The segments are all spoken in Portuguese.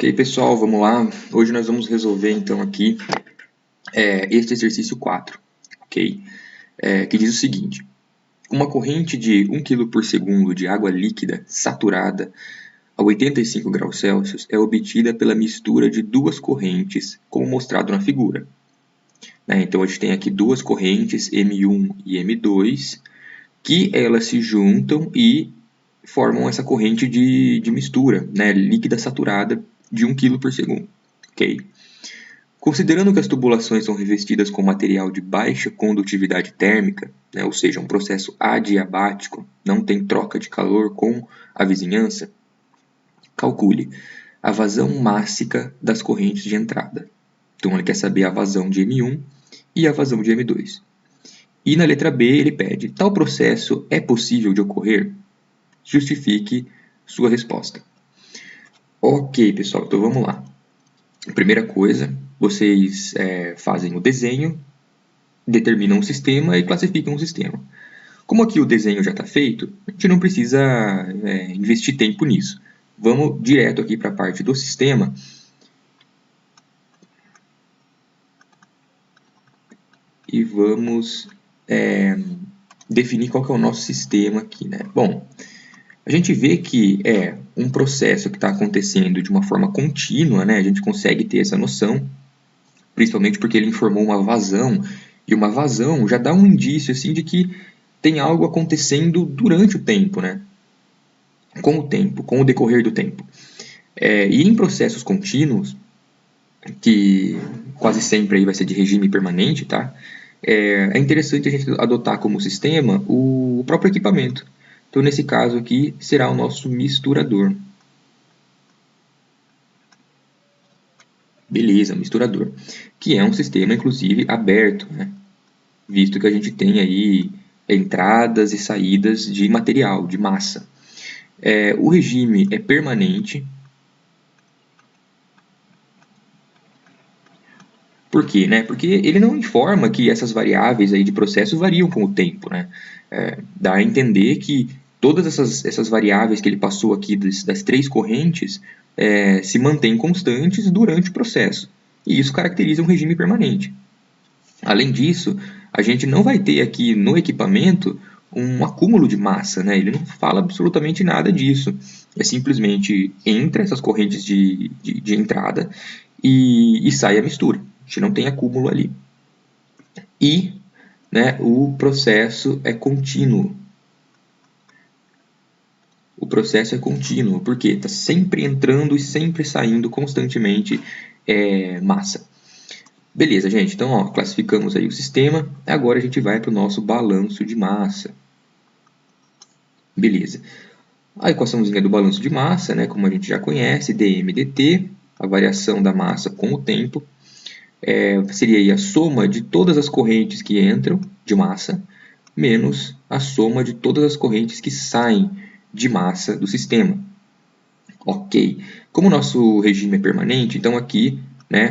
Ok, pessoal, vamos lá. Hoje nós vamos resolver então aqui este exercício 4, ok? Que diz o seguinte: uma corrente de 1 kg por segundo de água líquida saturada a 85 graus Celsius é obtida pela mistura de duas correntes, como mostrado na figura. Então a gente tem aqui duas correntes, M1 e M2, que elas se juntam e formam essa corrente de mistura, líquida saturada de 1 kg por segundo. Okay? Considerando que as tubulações são revestidas com material de baixa condutividade térmica, ou seja, um processo adiabático, não tem troca de calor com a vizinhança, calcule a vazão mássica das correntes de entrada. Então ele quer saber a vazão de M1 e a vazão de M2. E na letra B ele pede: tal processo é possível de ocorrer? Justifique sua resposta. Ok, pessoal, então vamos lá. Primeira coisa, vocês fazem o desenho, determinam o sistema e classificam o sistema. Como aqui o desenho já está feito, a gente não precisa investir tempo nisso. Vamos direto aqui para a parte do sistema. E vamos definir qual que é o nosso sistema aqui, né? Bom, a gente vê que é um processo que está acontecendo de uma forma contínua, né? A gente consegue ter essa noção, principalmente porque ele informou uma vazão, e uma vazão já dá um indício assim, de que tem algo acontecendo durante o tempo, né? Com o tempo, com o decorrer do tempo. E em processos contínuos, que quase sempre aí vai ser de regime permanente, tá? É interessante a gente adotar como sistema o próprio equipamento. Então, nesse caso aqui, será o nosso misturador. Beleza, misturador. Que é um sistema, inclusive, aberto, né? Visto que a gente tem aí entradas e saídas de material, de massa. O regime é permanente. Por quê? Porque ele não informa que essas variáveis aí de processo variam com o tempo, né? Dá a entender que todas essas variáveis que ele passou aqui das três correntes se mantêm constantes durante o processo. E isso caracteriza um regime permanente. Além disso, a gente não vai ter aqui no equipamento um acúmulo de massa, né? Ele não fala absolutamente nada disso. É simplesmente entra essas correntes de entrada e sai a mistura. A gente não tem acúmulo ali. E o processo é contínuo. O processo é contínuo, porque está sempre entrando e sempre saindo constantemente massa. Beleza, gente. Então, classificamos aí o sistema. Agora a gente vai para o nosso balanço de massa. Beleza. A equaçãozinha do balanço de massa, como a gente já conhece, dm/dt, a variação da massa com o tempo, seria aí a soma de todas as correntes que entram de massa, menos a soma de todas as correntes que saem de massa do sistema. Ok. Como o nosso regime é permanente, então aqui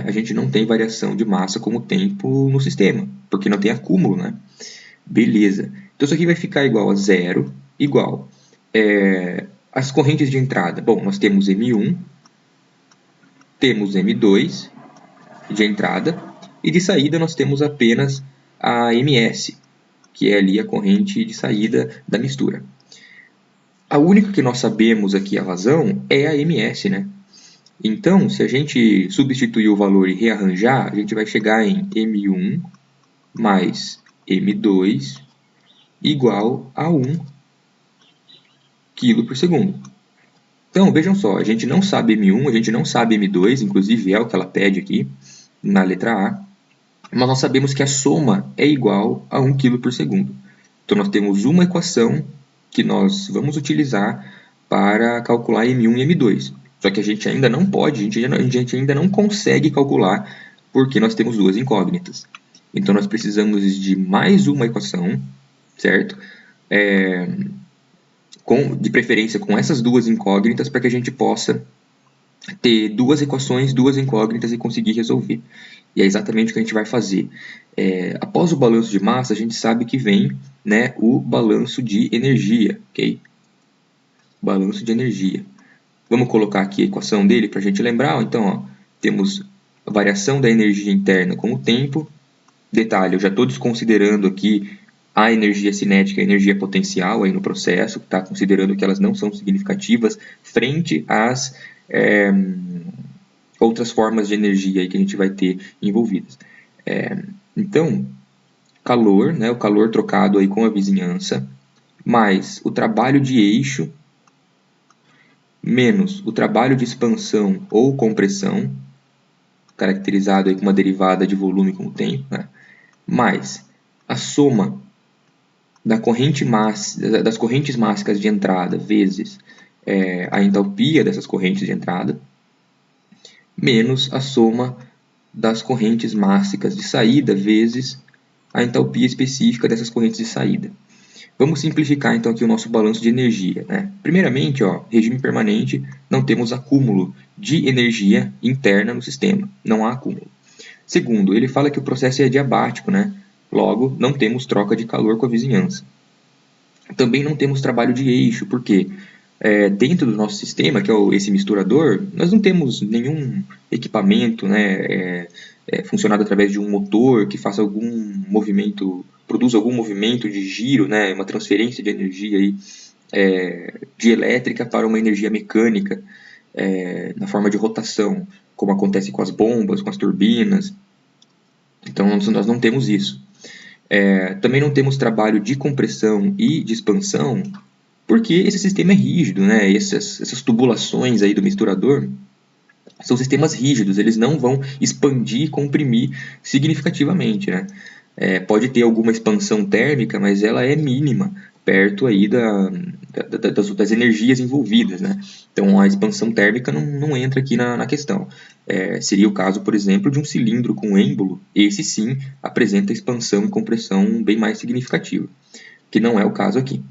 a gente não tem variação de massa com o tempo no sistema, porque não tem acúmulo, né? Beleza. Então isso aqui vai ficar igual a zero, igual as correntes de entrada. Bom, nós temos M1, temos M2 de entrada, e de saída nós temos apenas a MS, que é ali a corrente de saída da mistura. A única que nós sabemos aqui a vazão é a MS, né? Então, se a gente substituir o valor e rearranjar, a gente vai chegar em M1 mais M2 igual a 1 kg por segundo. Então, vejam só, a gente não sabe M1, a gente não sabe M2, inclusive é o que ela pede aqui na letra A, mas nós sabemos que a soma é igual a 1 kg por segundo. Então, nós temos uma equação que nós vamos utilizar para calcular M1 e M2. Só que a gente ainda não pode, a gente ainda não consegue calcular, porque nós temos duas incógnitas. Então, nós precisamos de mais uma equação, certo? De preferência com essas duas incógnitas, para que a gente possa ter duas equações, duas incógnitas e conseguir resolver. E é exatamente o que a gente vai fazer. Após o balanço de massa, a gente sabe que vem o balanço de energia, ok? Balanço de energia. Vamos colocar aqui a equação dele para a gente lembrar. Então, ó, temos a variação da energia interna com o tempo. Detalhe, eu já estou desconsiderando aqui a energia cinética e a energia potencial aí no processo, tá? Considerando que elas não são significativas frente às outras formas de energia aí que a gente vai ter envolvidas. Então, calor, né, o calor trocado aí com a vizinhança, mais o trabalho de eixo, menos o trabalho de expansão ou compressão, caracterizado aí com uma derivada de volume com o tempo, né, mais a soma das correntes mássicas de entrada vezes a entalpia dessas correntes de entrada, menos a soma das correntes mássicas de saída vezes a entalpia específica dessas correntes de saída. Vamos simplificar então aqui o nosso balanço de energia, né? Primeiramente, ó, regime permanente, não temos acúmulo de energia interna no sistema, não há acúmulo. Segundo, ele fala que o processo é adiabático, né? Logo, não temos troca de calor com a vizinhança. Também não temos trabalho de eixo, porque dentro do nosso sistema, que é esse misturador, nós não temos nenhum equipamento, né, funcionado através de um motor que faça algum movimento, produza algum movimento de giro, né, uma transferência de energia aí, de elétrica para uma energia mecânica, na forma de rotação, como acontece com as bombas, com as turbinas. Então nós não temos isso. Também não temos trabalho de compressão e de expansão, porque esse sistema é rígido, né? Essas tubulações aí do misturador são sistemas rígidos, eles não vão expandir e comprimir significativamente, né? Pode ter alguma expansão térmica, mas ela é mínima, perto aí das energias envolvidas, né? Então a expansão térmica não entra aqui na questão. Seria o caso, por exemplo, de um cilindro com êmbolo, esse sim apresenta expansão e compressão bem mais significativa, que não é o caso aqui.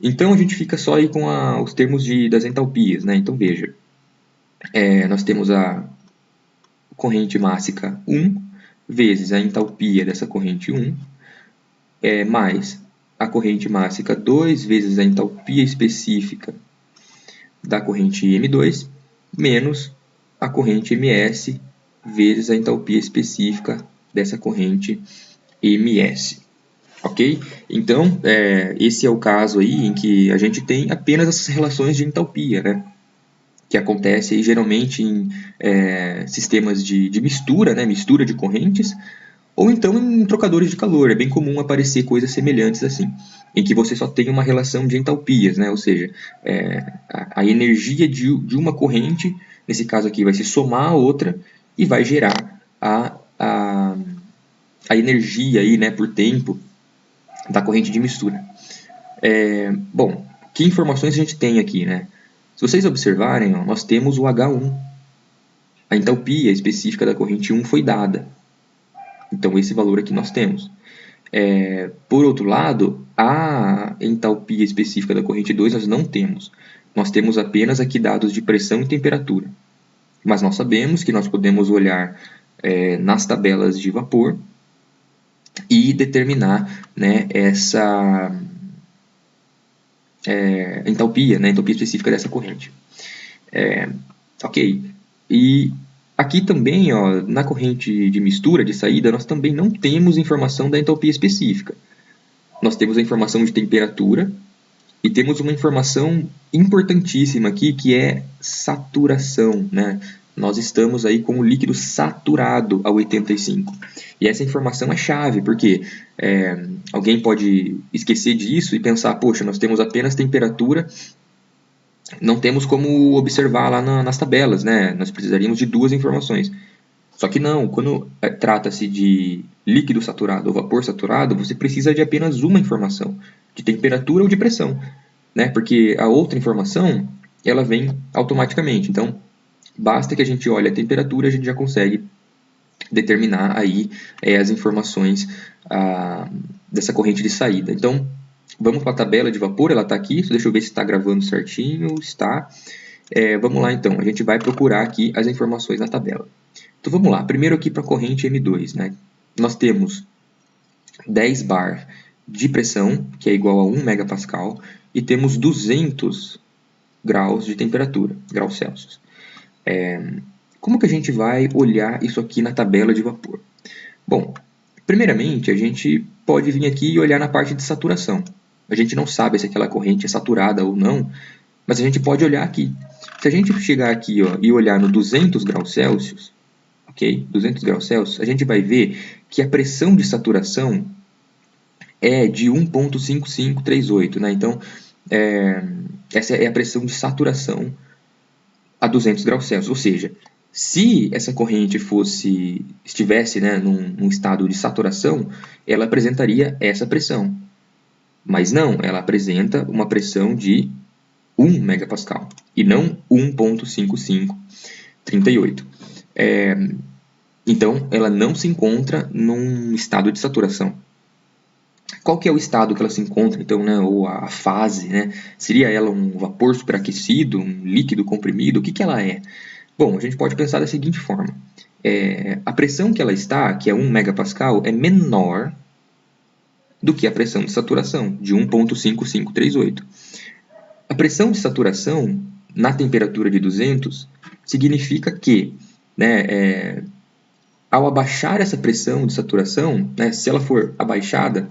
Então a gente fica só aí com os termos das entalpias, né? Então veja, nós temos a corrente mássica 1 vezes a entalpia dessa corrente 1, mais a corrente mássica 2 vezes a entalpia específica da corrente M2, menos a corrente MS vezes a entalpia específica dessa corrente MS. Ok? Então, esse é o caso aí em que a gente tem apenas essas relações de entalpia, né? Que acontece aí, geralmente em sistemas de mistura, né? Mistura de correntes, ou então em trocadores de calor. É bem comum aparecer coisas semelhantes assim, em que você só tem uma relação de entalpias, né? Ou seja, a energia de uma corrente, nesse caso aqui, vai se somar a outra e vai gerar a energia aí, né, por tempo da corrente de mistura. Bom, que informações a gente tem aqui, né? Se vocês observarem, ó, nós temos o H1. A entalpia específica da corrente 1 foi dada. Então, esse valor aqui nós temos. Por outro lado, a entalpia específica da corrente 2 nós não temos. Nós temos apenas aqui dados de pressão e temperatura. Mas nós sabemos que nós podemos olhar nas tabelas de vapor e determinar, né, essa entalpia, né, entalpia específica dessa corrente. Ok. E aqui também, ó, na corrente de mistura, de saída, nós também não temos informação da entalpia específica. Nós temos a informação de temperatura e temos uma informação importantíssima aqui, que é saturação, né? Nós estamos aí com o líquido saturado a 85. E essa informação é chave, porque alguém pode esquecer disso e pensar, poxa, nós temos apenas temperatura, não temos como observar lá nas tabelas, né? Nós precisaríamos de duas informações. Só que não, quando trata-se de líquido saturado ou vapor saturado, você precisa de apenas uma informação, de temperatura ou de pressão, né? Porque a outra informação, ela vem automaticamente. Então, basta que a gente olhe a temperatura, a gente já consegue determinar aí as informações dessa corrente de saída. Então, vamos para a tabela de vapor, ela está aqui, deixa eu ver se está gravando certinho, está. Vamos lá então, a gente vai procurar aqui as informações na tabela. Então vamos lá, primeiro aqui para a corrente M2, né? Nós temos 10 bar de pressão, que é igual a 1 megapascal, e temos 200 graus de temperatura, graus Celsius. Como que a gente vai olhar isso aqui na tabela de vapor? Bom, primeiramente a gente pode vir aqui e olhar na parte de saturação. A gente não sabe se aquela corrente é saturada ou não, mas a gente pode olhar aqui. Se a gente chegar aqui e olhar no 200 graus Celsius, ok? 200 graus Celsius, a gente vai ver que a pressão de saturação é de 1,5538, né? Então, essa é a pressão de saturação a 200 graus Celsius, ou seja, se essa corrente estivesse, né, num estado de saturação, ela apresentaria essa pressão. Mas não, ela apresenta uma pressão de 1 megapascal e não 1,5538. Então, ela não se encontra num estado de saturação. Qual que é o estado que ela se encontra, então, né, ou a fase, né? Seria ela um vapor superaquecido, um líquido comprimido? O que que ela é? Bom, a gente pode pensar da seguinte forma. A pressão que ela está, que é 1 megapascal, é menor do que a pressão de saturação, de 1,5538. A pressão de saturação, na temperatura de 200, significa que, né, ao abaixar essa pressão de saturação, né, se ela for abaixada,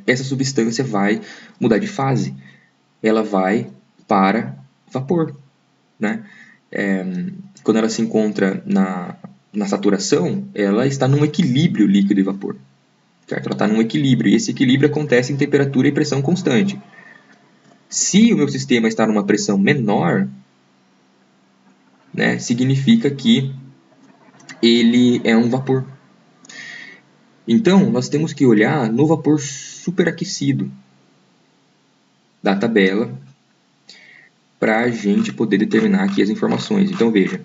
essa substância vai mudar de fase. Ela vai para vapor, né? Quando ela se encontra na saturação, ela está num equilíbrio líquido e vapor. Certo? Ela está num equilíbrio, e esse equilíbrio acontece em temperatura e pressão constante. Se o meu sistema está numa pressão menor, né, significa que ele é um vapor. Então, nós temos que olhar no vapor superaquecido da tabela para a gente poder determinar aqui as informações. Então, veja,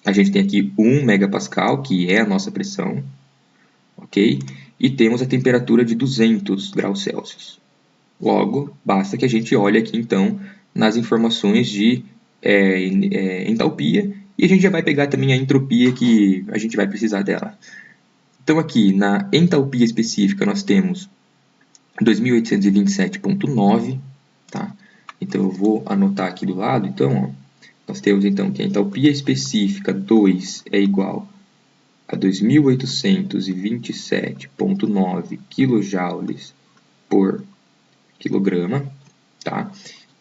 a gente tem aqui 1 megapascal, que é a nossa pressão, ok? E temos a temperatura de 200 graus Celsius. Logo, basta que a gente olhe aqui, então, nas informações de entalpia, e a gente já vai pegar também a entropia que a gente vai precisar dela. Então, aqui, na entalpia específica, nós temos 2827,9, tá? Então, eu vou anotar aqui do lado. Então, ó, nós temos então que a entalpia específica 2 é igual a 2827,9 kJ por quilograma, tá?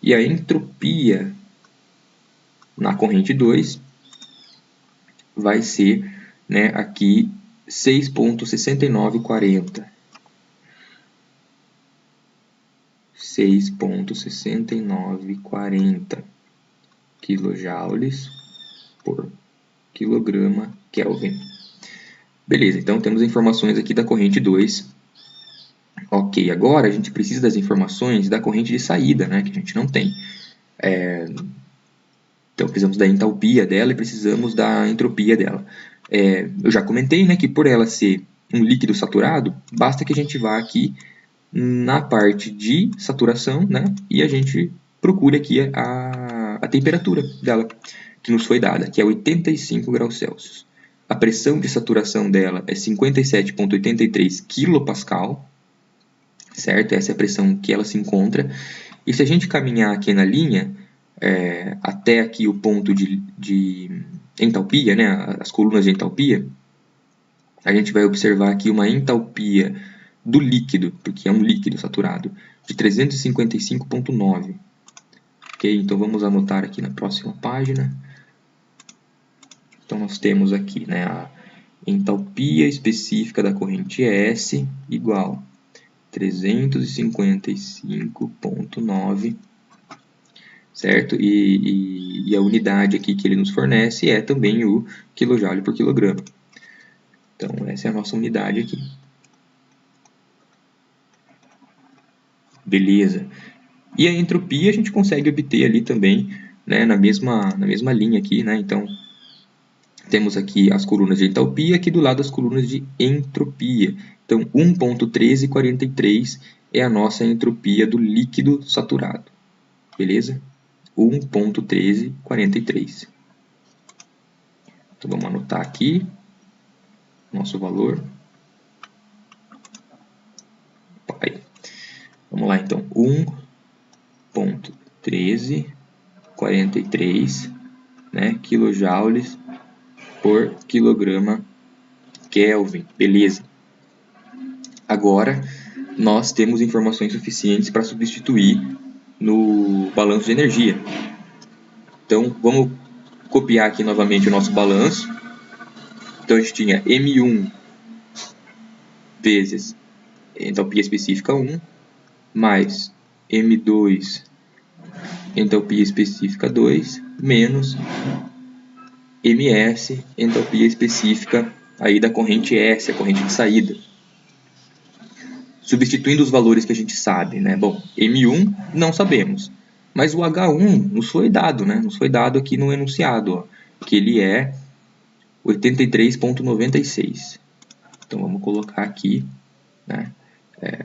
E a entropia na corrente 2 vai ser, né, aqui 6,6940. 6,6940 kJ por quilograma Kelvin. Beleza, então temos informações aqui da corrente 2. Ok, agora a gente precisa das informações da corrente de saída, né, que a gente não tem. Então precisamos da entalpia dela e precisamos da entropia dela. Eu já comentei, né, que por ela ser um líquido saturado, basta que a gente vá aqui na parte de saturação, né, e a gente procure aqui a temperatura dela, que nos foi dada, que é 85 graus Celsius. A pressão de saturação dela é 57,83 kPa, certo? Essa é a pressão que ela se encontra. E se a gente caminhar aqui na linha, até aqui o ponto de entalpia, né, as colunas de entalpia, a gente vai observar aqui uma entalpia do líquido, porque é um líquido saturado, de 355,9. Ok? Então vamos anotar aqui na próxima página. Então nós temos aqui, né, a entalpia específica da corrente S igual 355,9, certo? E a unidade aqui que ele nos fornece é também o kJ por quilograma. Então essa é a nossa unidade aqui. Beleza. E a entropia a gente consegue obter ali também, né, na mesma linha aqui, né? Então temos aqui as colunas de entalpia, aqui do lado as colunas de entropia. Então 1,1343 é a nossa entropia do líquido saturado. Beleza? 1,1343. Então vamos anotar aqui nosso valor. Aí. Vamos lá então, 1,1343 13,43, né, quilojoules por quilograma Kelvin. Beleza. Agora, nós temos informações suficientes para substituir no balanço de energia. Então, vamos copiar aqui novamente o nosso balanço. Então, a gente tinha M1 vezes entalpia específica 1, mais M2 entalpia específica 2, menos MS, entalpia específica aí da corrente S, a corrente de saída. Substituindo os valores que a gente sabe, né? Bom, M1 não sabemos, mas o H1 nos foi dado, né? Nos foi dado aqui no enunciado, ó, que ele é 83,96. Então vamos colocar aqui, né?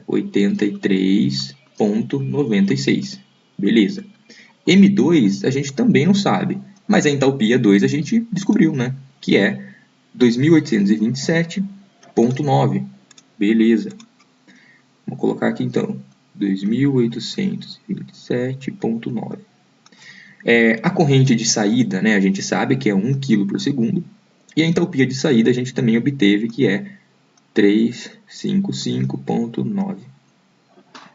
83,96. Beleza. M2 a gente também não sabe, mas a entalpia 2 a gente descobriu, né? Que é 2827,9. Beleza. Vamos colocar aqui então 2827,9. A corrente de saída, né, a gente sabe que é 1 kg por segundo. E a entalpia de saída a gente também obteve que é 355,9.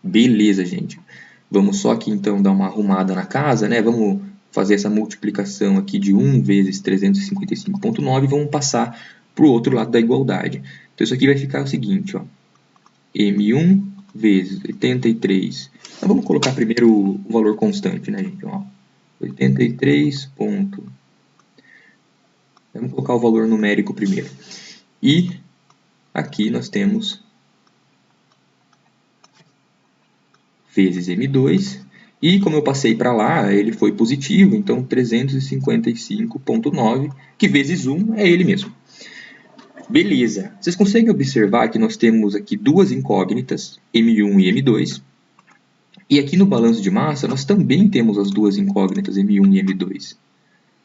Beleza, gente. Vamos só aqui então dar uma arrumada na casa, né? Vamos fazer essa multiplicação aqui de 1 vezes 355,9 e vamos passar para o outro lado da igualdade. Então isso aqui vai ficar o seguinte, ó. M1 vezes 83. Então vamos colocar primeiro o valor constante, né, gente? Ó, 83. Vamos colocar o valor numérico primeiro. E aqui nós temos vezes M2. E como eu passei para lá, ele foi positivo, então 355,9, que vezes 1 é ele mesmo. Beleza. Vocês conseguem observar que nós temos aqui duas incógnitas, M1 e M2. E aqui no balanço de massa, nós também temos as duas incógnitas, M1 e M2.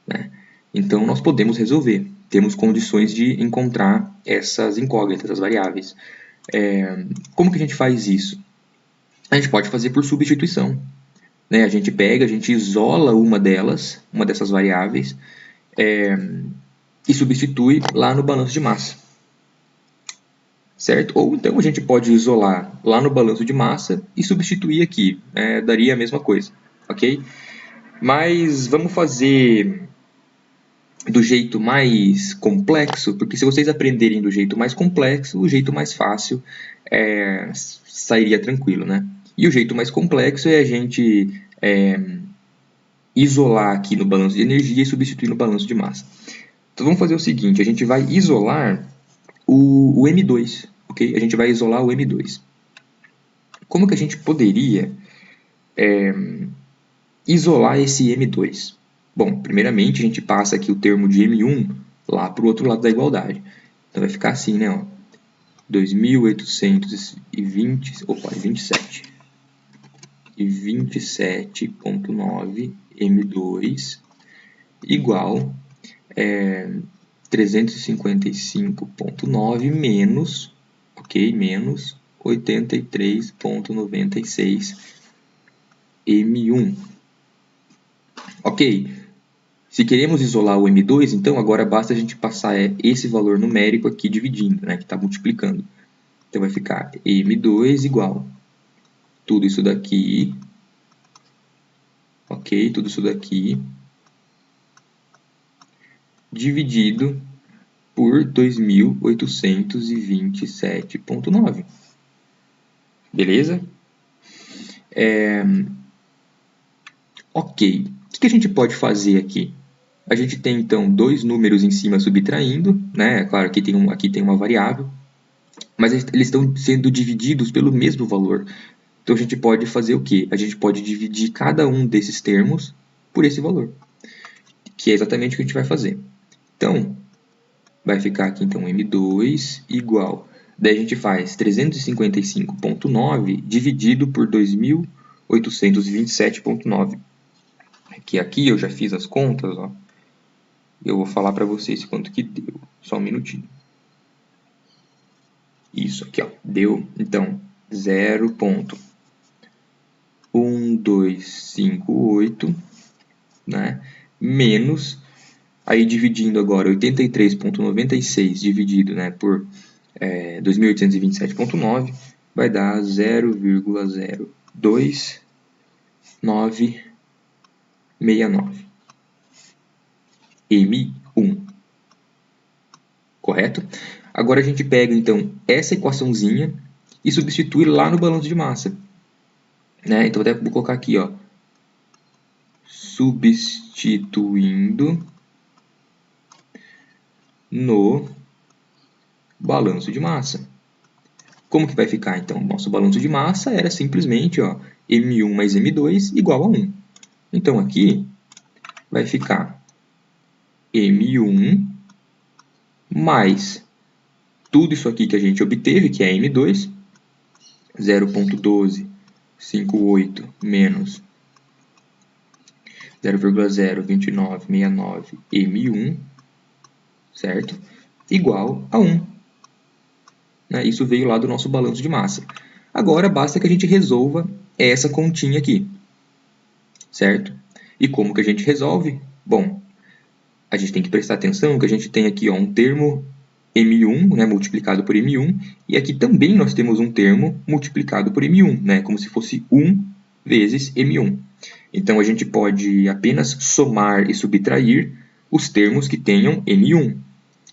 Né? Então, nós podemos resolver. Temos condições de encontrar essas incógnitas, as variáveis. Como que a gente faz isso? A gente pode fazer por substituição. Né? A gente pega, a gente isola uma dessas variáveis, e substitui lá no balanço de massa. Certo? Ou então a gente pode isolar lá no balanço de massa e substituir aqui. Daria a mesma coisa. Ok? Mas vamos fazer do jeito mais complexo, porque se vocês aprenderem do jeito mais complexo, o jeito mais fácil sairia tranquilo, né? E o jeito mais complexo é a gente isolar aqui no balanço de energia e substituir no balanço de massa. Então vamos fazer o seguinte, a gente vai isolar o M2, ok? A gente vai isolar o M2. Como que a gente poderia isolar esse M2? Bom, primeiramente a gente passa aqui o termo de M1 lá para o outro lado da igualdade. Então vai ficar assim, né? Ó, 27 e 27,9 M2 igual 355,9 menos 83,96 M1. Ok? Se queremos isolar o M2, então agora basta a gente passar esse valor numérico aqui dividindo, né, que está multiplicando. Então vai ficar M2 igual tudo isso daqui, ok? Tudo isso daqui dividido por 2.827,9. Beleza? Ok. O que a gente pode fazer aqui? A gente tem, então, dois números em cima subtraindo, né? Claro, aqui tem uma variável, mas eles estão sendo divididos pelo mesmo valor. Então, a gente pode fazer o quê? A gente pode dividir cada um desses termos por esse valor, que é exatamente o que a gente vai fazer. Então, vai ficar aqui, então, M2 igual. Daí a gente faz 355,9 dividido por 2.827,9. Aqui eu já fiz as contas, ó. Eu vou falar para vocês quanto que deu. Só um minutinho. Isso aqui, ó. Deu, então, 0,12 0,258, né? Menos, aí dividindo agora 83,96 dividido, né, por 2.827,9, vai dar 0,02969 M1, correto? Agora a gente pega então essa equaçãozinha e substitui lá no balanço de massa, né? Então vou colocar aqui, ó, substituindo no balanço de massa. Como que vai ficar então? Nosso balanço de massa era simplesmente, ó, M1 mais M2 igual a 1. Então aqui vai ficar M1 mais tudo isso aqui que a gente obteve, que é M2, 0,1258 menos 0,02969 M1, certo? Igual a 1. Né? Isso veio lá do nosso balanço de massa. Agora basta que a gente resolva essa continha aqui, certo? E como que a gente resolve? Bom, a gente tem que prestar atenção que a gente tem aqui, ó, um termo M1, né, multiplicado por M1, e aqui também nós temos um termo multiplicado por M1, né, como se fosse 1 vezes M1. Então a gente pode apenas somar e subtrair os termos que tenham M1.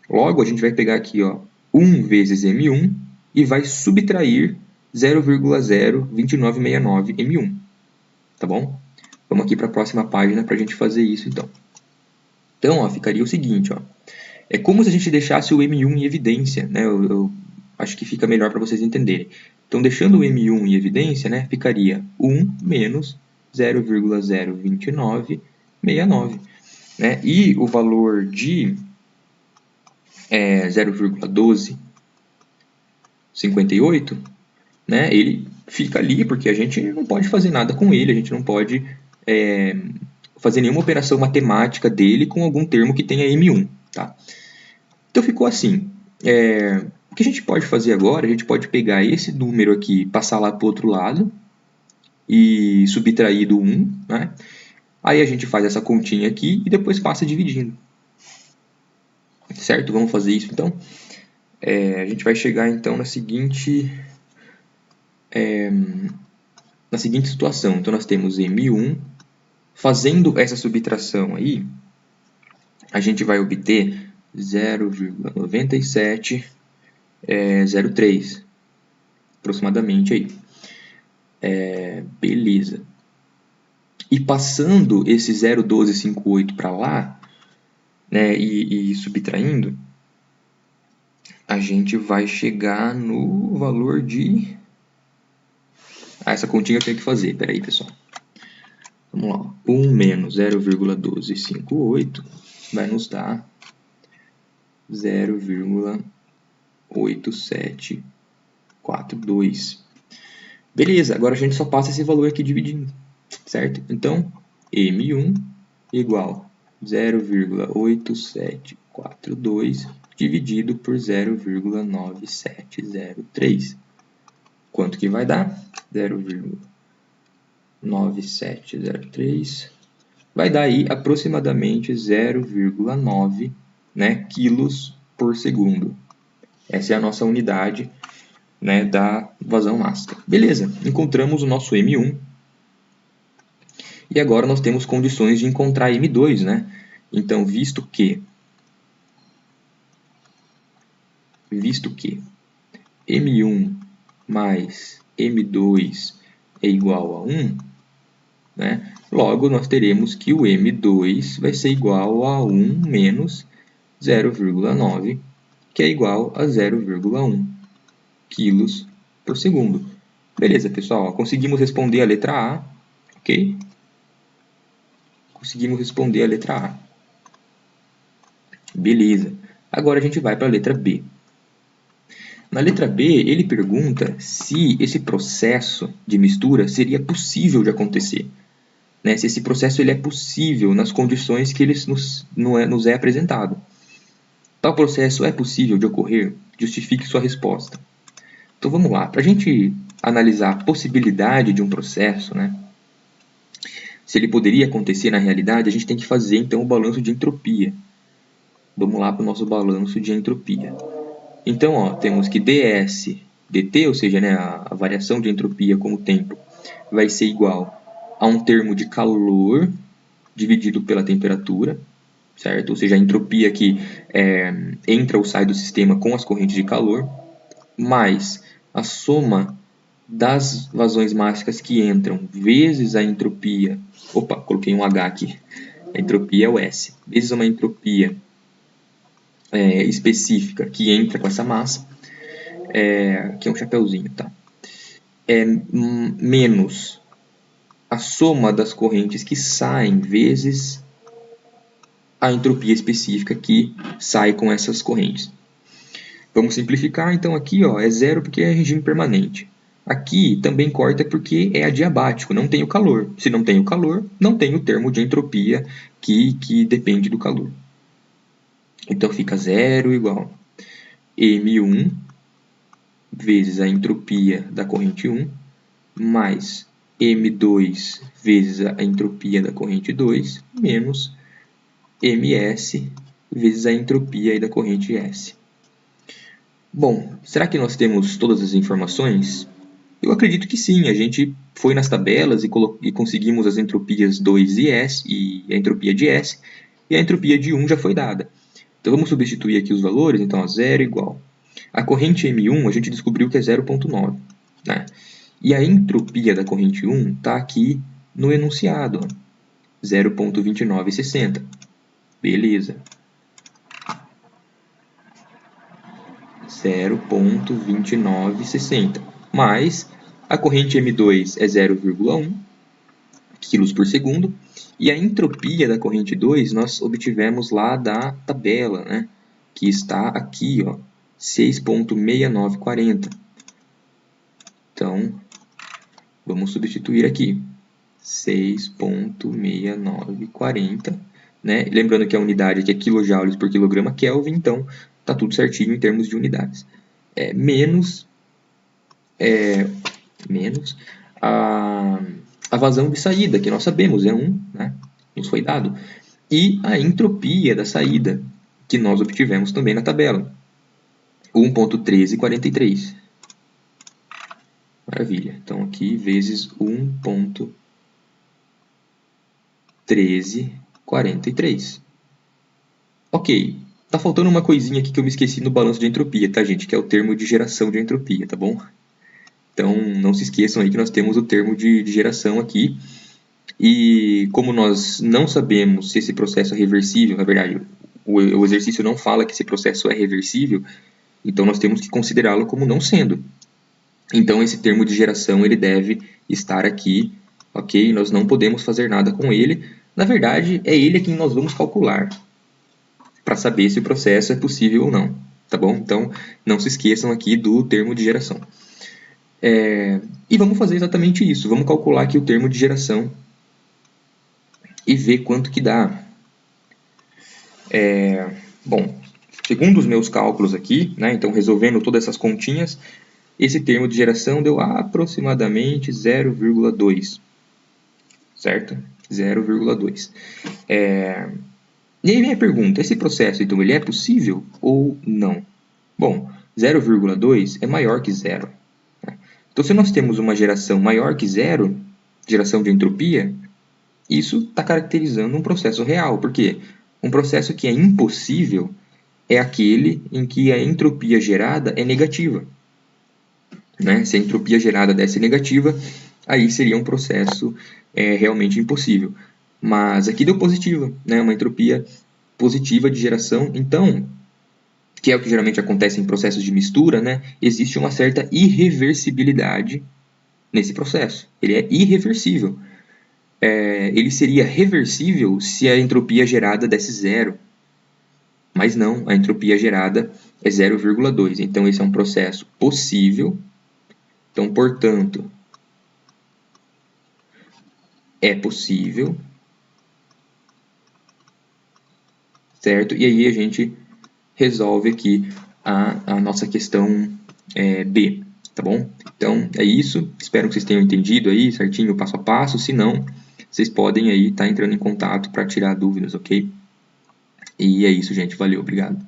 Logo, a gente vai pegar aqui, ó, 1 vezes M1 e vai subtrair 0,02969 M1. Tá bom? Vamos aqui para a próxima página para a gente fazer isso, então. Então, ó, ficaria o seguinte, ó. É como se a gente deixasse o M1 em evidência, né? Eu acho que fica melhor para vocês entenderem. Então, deixando o M1 em evidência, né, ficaria 1 menos 0,02969, né? E o valor de 0,1258, né, ele fica ali porque a gente não pode fazer nada com ele, a gente não pode fazer nenhuma operação matemática dele com algum termo que tenha M1. Tá? Então ficou assim. O que a gente pode fazer agora, a gente pode pegar esse número aqui, passar lá para o outro lado e subtrair do 1, né? Aí a gente faz essa continha aqui e depois passa dividindo. Certo? Vamos fazer isso então? A gente vai chegar então na seguinte situação. Então nós temos M1, fazendo essa subtração aí, a gente vai obter 0,9703 aproximadamente aí. Beleza. E passando esse 0,1258 para lá, né, e subtraindo, a gente vai chegar no valor de... essa continha eu tenho que fazer. Espera aí, pessoal. Vamos lá. 1 menos 0,1258 vai nos dar 0,8742. Beleza, agora a gente só passa esse valor aqui dividindo, certo? Então, M1 igual 0,8742 dividido por 0,9703. Quanto que vai dar? 0,9703 vai dar aí aproximadamente 0,9, né, quilos por segundo. Essa é a nossa unidade, né, da vazão ácida. Beleza, encontramos o nosso M1. E agora nós temos condições de encontrar M2, né? Então, visto que M1 mais M2 é igual a 1, né? Logo, nós teremos que o M2 vai ser igual a 1 menos 0,9, que é igual a 0,1 quilos por segundo. Beleza, pessoal? Conseguimos responder a letra A, ok? Conseguimos responder a letra A. Beleza. Agora a gente vai para a letra B. Na letra B, ele pergunta se esse processo de mistura seria possível de acontecer. Né? Se esse processo ele é possível nas condições que ele nos é apresentado. Tal processo é possível de ocorrer? Justifique sua resposta. Então vamos lá. Para a gente analisar a possibilidade de um processo, né? se ele poderia acontecer na realidade, a gente tem que fazer então o balanço de entropia. Vamos lá para o nosso balanço de entropia. Então, ó, temos que ds dt, ou seja, né, a variação de entropia com o tempo, vai ser igual a um termo de calor dividido pela temperatura, certo? Ou seja, a entropia que entra ou sai do sistema com as correntes de calor, mais a soma das vazões mássicas que entram vezes a entropia, opa, coloquei um H aqui, a entropia é o S, vezes uma entropia específica que entra com essa massa, que é um chapeuzinho, tá? Menos a soma das correntes que saem vezes a entropia específica que sai com essas correntes. Vamos simplificar, então aqui ó, é zero porque é regime permanente. Aqui também corta porque é adiabático, não tem o calor. Se não tem o calor, não tem o termo de entropia que depende do calor. Então fica zero igual M1 vezes a entropia da corrente 1 mais M2 vezes a entropia da corrente 2 menos ms vezes a entropia aí da corrente S. Bom, será que nós temos todas as informações? Eu acredito que sim, a gente foi nas tabelas e conseguimos as entropias 2 e S, e a entropia de S, e a entropia de 1 já foi dada. Então vamos substituir aqui os valores, então a 0 igual. A corrente M1 a gente descobriu que é 0,9, né? E a entropia da corrente 1 está aqui no enunciado, 0,2960. Beleza. 0,2960. Mais a corrente M2 é 0,1 kg por segundo. E a entropia da corrente 2 nós obtivemos lá da tabela, né? Que está aqui, ó, 6,6940. Então, vamos substituir aqui. 6,6940. Né? Lembrando que a unidade aqui é kJ por quilograma Kelvin, então está tudo certinho em termos de unidades. Menos a vazão de saída, que nós sabemos, é 1, né? Nos foi dado. E a entropia da saída, que nós obtivemos também na tabela. 1,1343. Maravilha. Então, aqui, vezes 1,1343. Ok. Tá faltando uma coisinha aqui que eu me esqueci no balanço de entropia, tá, gente? Que é o termo de geração de entropia, tá bom? Então, não se esqueçam aí que nós temos o termo de geração aqui. E como nós não sabemos se esse processo é reversível, na verdade, o exercício não fala que esse processo é reversível, então nós temos que considerá-lo como não sendo. Então, esse termo de geração ele deve estar aqui, ok? Nós não podemos fazer nada com ele. Na verdade, é ele a quem nós vamos calcular para saber se o processo é possível ou não, tá bom? Então, não se esqueçam aqui do termo de geração. E vamos fazer exatamente isso. Vamos calcular aqui o termo de geração e ver quanto que dá. Bom, segundo os meus cálculos aqui, né, então resolvendo todas essas continhas, esse termo de geração deu aproximadamente 0,2, certo? 0,2. E aí vem a pergunta, esse processo, então, ele é possível ou não? Bom, 0,2 é maior que zero. Né? Então, se nós temos uma geração maior que zero, geração de entropia, isso está caracterizando um processo real. Por quê? Um processo que é impossível é aquele em que a entropia gerada é negativa. Né? Se a entropia gerada desse negativa, aí seria um processo realmente impossível. Mas aqui deu positiva, né? Uma entropia positiva de geração. Então, que é o que geralmente acontece em processos de mistura, né? Existe uma certa irreversibilidade nesse processo. Ele é irreversível. Ele seria reversível se a entropia gerada desse zero. Mas não, a entropia gerada é 0,2. Então, esse é um processo possível. Então, portanto, é possível. Certo? E aí a gente resolve aqui a nossa questão B, tá bom? Então, é isso. Espero que vocês tenham entendido aí certinho, passo a passo. Se não, vocês podem aí estar entrando em contato para tirar dúvidas, ok? E é isso, gente. Valeu, obrigado.